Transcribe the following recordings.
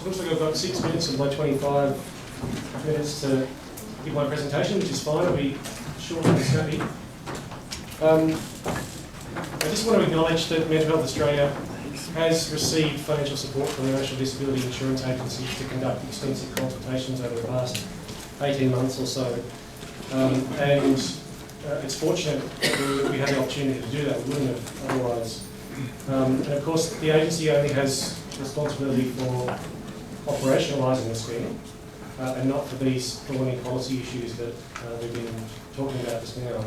So it looks like I've got 6 minutes of my 25 minutes to give my presentation, which is fine. I'll be short and snappy. I just want to acknowledge that Mental Health Australia has received financial support from the National Disability Insurance Agency to conduct extensive consultations over the past 18 months or so. And it's fortunate that we had the opportunity to do that. We wouldn't have otherwise. And of course, the agency only has responsibility for operationalising the scheme and not for these thorny policy issues that we've been talking about just now.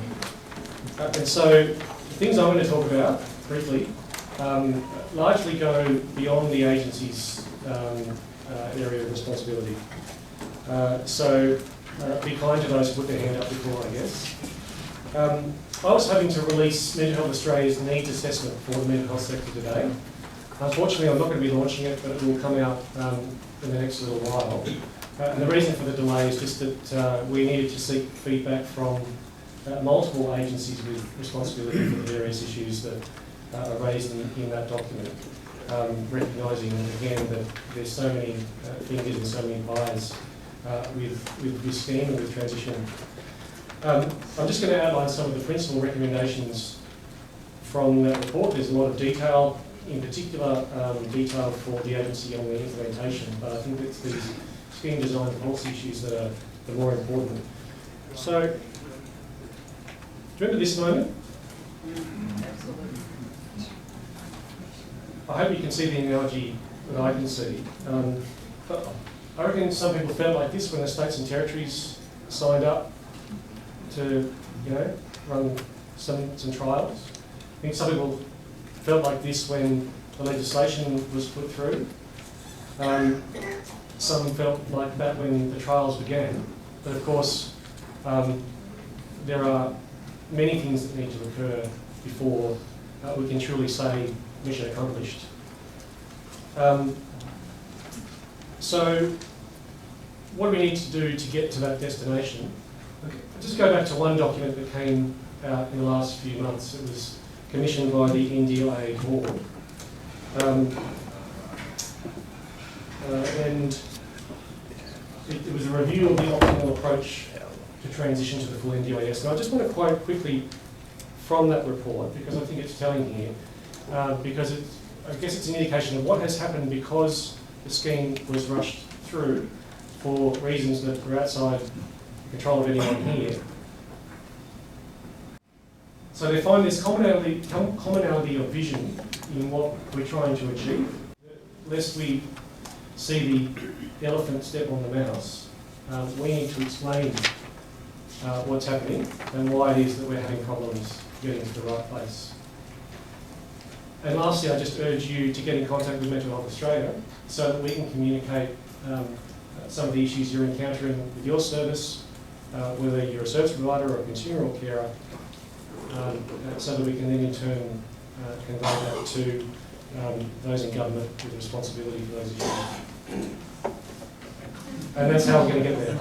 And so the things I'm going to talk about briefly largely go beyond the agency's area of responsibility. So be kind to those who put their hand up before, I guess. I was hoping to release Mental Health Australia's needs assessment for the mental health sector today. Unfortunately, I'm not going to be launching it, but it will come out in the next little while. And the reason for the delay is just that we needed to seek feedback from multiple agencies with responsibility for the various issues that are raised in that document, recognising again that there's so many fingers and so many pies with this scheme and with transition. I'm just going to outline some of the principal recommendations from that report. There's a lot of detail, in particular detail for the agency on the implementation, but I think it's these scheme design and policy issues that are the more important. So, do you remember this moment? I hope you can see the analogy that I can see. But I reckon some people felt like this when the states and territories signed up to, run some trials. I think some people felt like this when the legislation was put through. Some felt like that when the trials began. But of course, there are many things that need to occur before we can truly say mission accomplished. So what do we need to do to get to that destination? Okay. I'll just go back to one document that came out in the last few months. It was commissioned by the NDIS board. And it was a review of the optimal approach to transition to the full NDIS. And I just want to quote quickly from that report, because I think it's telling here, because I guess it's an indication of what has happened because the scheme was rushed through for reasons that were outside control of anyone here. So they find this commonality of vision in what we're trying to achieve. Lest we see the elephant step on the mouse, we need to explain what's happening and why it is that we're having problems getting to the right place. And lastly, I just urge you to get in contact with Mental Health Australia so that we can communicate some of the issues you're encountering with your service, whether you're a service provider or a consumer or carer, so that we can then in turn convey that to those in government with responsibility for those issues. And that's how we're going to get there.